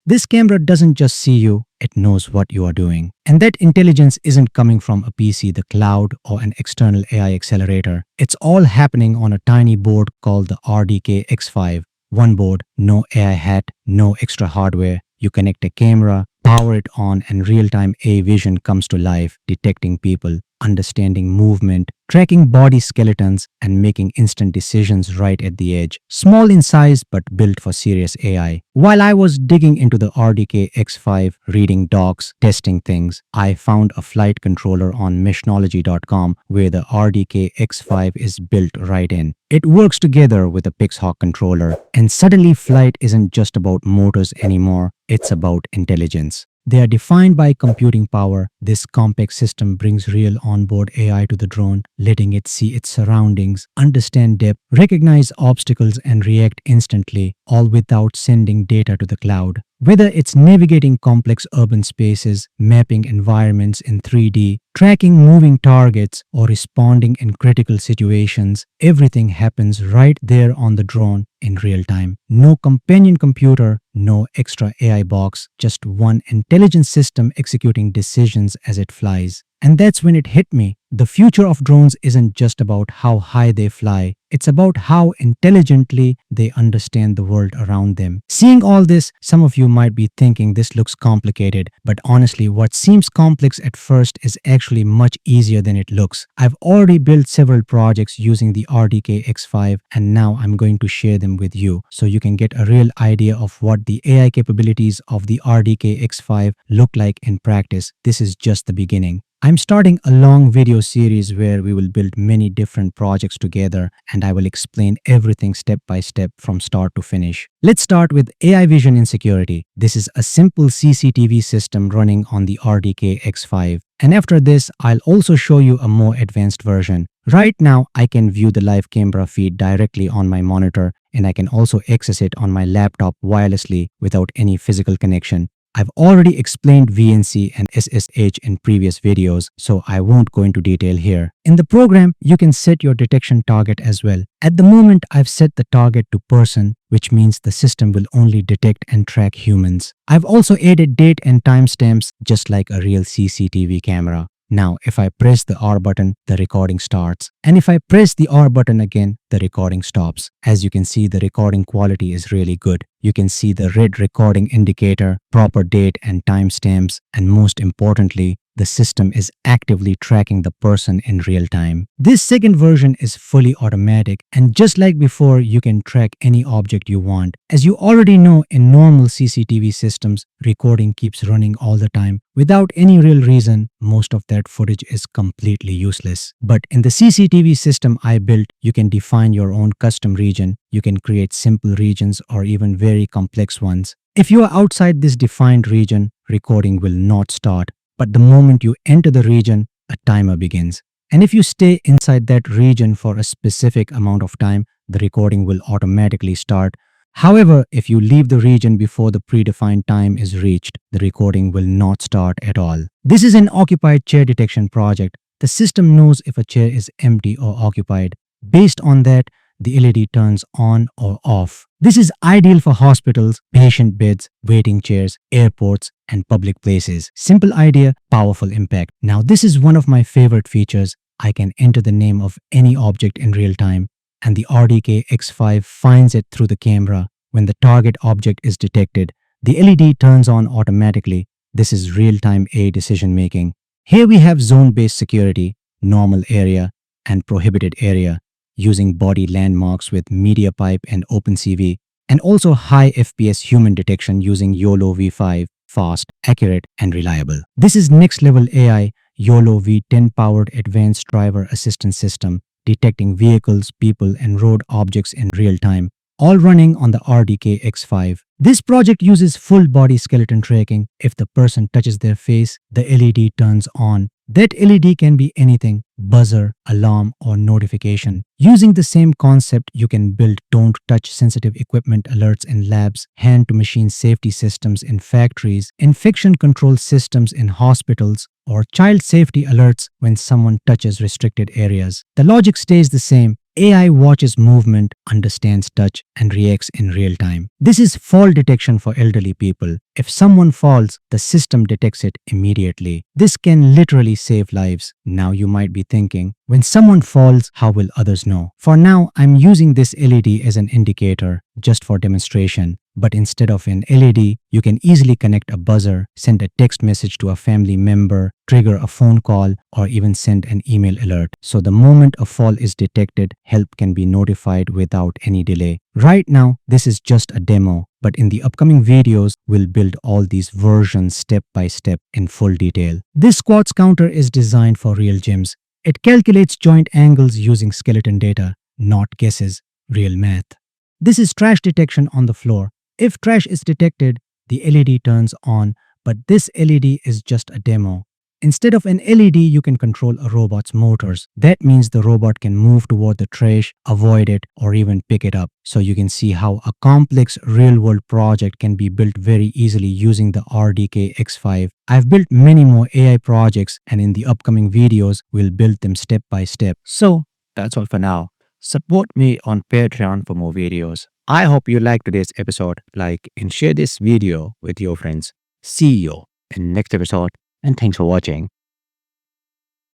This camera doesn't just see you, it knows what you are doing. And that intelligence isn't coming from a PC, the cloud, or an external AI accelerator. It's all happening on a tiny board called the RDK X5. One board, no AI hat, no extra hardware. You connect a camera, power it on, and real-time AI vision comes to life, detecting people, understanding movement, tracking body skeletons, and making instant decisions right at the edge. Small in size but built for serious AI. While I was digging into the RDK X5, reading docs, testing things, I found a flight controller on meshnology.com where the RDK X5 is built right in. It works together with a Pixhawk controller, and suddenly flight isn't just about motors anymore, it's about intelligence. They are defined by computing power. This compact system brings real onboard AI to the drone, letting it see its surroundings, understand depth, recognize obstacles, and react instantly, all without sending data to the cloud. Whether it's navigating complex urban spaces, mapping environments in 3D, tracking moving targets, or responding in critical situations, everything happens right there on the drone in real time. No companion computer, no extra AI box, just one intelligent system executing decisions as it flies. And that's when it hit me. The future of drones isn't just about how high they fly, it's about how intelligently they understand the world around them. Seeing all this, some of you might be thinking this looks complicated, but honestly, what seems complex at first is actually much easier than it looks. I've already built several projects using the RDK X5, and now I'm going to share them with you so you can get a real idea of what the AI capabilities of the RDK X5 look like in practice. This is just the beginning. I'm starting a long video series where we will build many different projects together, and I will explain everything step by step from start to finish. Let's start with AI vision in security. This is a simple CCTV system running on the RDK X5. And after this, I'll also show you a more advanced version. Right now, I can view the live camera feed directly on my monitor, and I can also access it on my laptop wirelessly without any physical connection. I've already explained VNC and SSH in previous videos, so I won't go into detail here. In the program, you can set your detection target as well. At the moment, I've set the target to person, which means the system will only detect and track humans. I've also added date and timestamps just like a real CCTV camera. Now, if I press the R button, the recording starts. And if I press the R button again, the recording stops. As you can see, the recording quality is really good. You can see the red recording indicator, proper date and timestamps, and most importantly, the system is actively tracking the person in real time. This second version is fully automatic, and just like before, you can track any object you want. As you already know, in normal CCTV systems, recording keeps running all the time. Without any real reason, most of that footage is completely useless. But in the CCTV system I built, you can define your own custom region. You can create simple regions or even very complex ones. If you are outside this defined region, recording will not start. But the moment you enter the region, a timer begins. And if you stay inside that region for a specific amount of time, the recording will automatically start. However, if you leave the region before the predefined time is reached, the recording will not start at all. This is an occupied chair detection project. The system knows if a chair is empty or occupied. Based on that, the LED turns on or off. This is ideal for hospitals, patient beds, waiting chairs, airports, and public places. Simple idea, powerful impact. Now, this is one of my favorite features. I can enter the name of any object in real time, and the RDK X5 finds it through the camera. When the target object is detected, the LED turns on automatically. This is real-time AI decision making. Here we have zone-based security, normal area, and prohibited area, using body landmarks with media pipe and OpenCV, and also high FPS human detection using YOLO V5, fast, accurate, and reliable. This is next-level AI, YOLO V10 powered advanced driver assistance system, detecting vehicles, people, and road objects in real time, all running on the RDK X5. This project uses full body skeleton tracking. If the person touches their face, the LED turns on. That LED can be anything, buzzer, alarm, or notification. Using the same concept, you can build don't touch sensitive equipment alerts in labs, hand-to-machine safety systems in factories, infection control systems in hospitals, or child safety alerts when someone touches restricted areas. The logic stays the same. AI watches movement, understands touch, and reacts in real time. This is fall detection for elderly people. If someone falls, the system detects it immediately. This can literally save lives. Now you might be thinking, when someone falls, how will others know? For now, I'm using this LED as an indicator just for demonstration. But instead of an LED, you can easily connect a buzzer, send a text message to a family member, trigger a phone call, or even send an email alert. So the moment a fall is detected, help can be notified without any delay. Right now, this is just a demo, but in the upcoming videos, we'll build all these versions step by step in full detail. This squats counter is designed for real gyms. It calculates joint angles using skeleton data, not guesses, real math. This is trash detection on the floor. If trash is detected, the LED turns on, but this LED is just a demo. Instead of an LED, you can control a robot's motors. That means the robot can move toward the trash, avoid it, or even pick it up. So you can see how a complex real-world project can be built very easily using the RDK X5. I've built many more AI projects, and in the upcoming videos, we'll build them step by step. So that's all for now. Support me on Patreon for more videos. I hope you liked today's episode. Like and share this video with your friends. See you in next episode, and thanks for watching.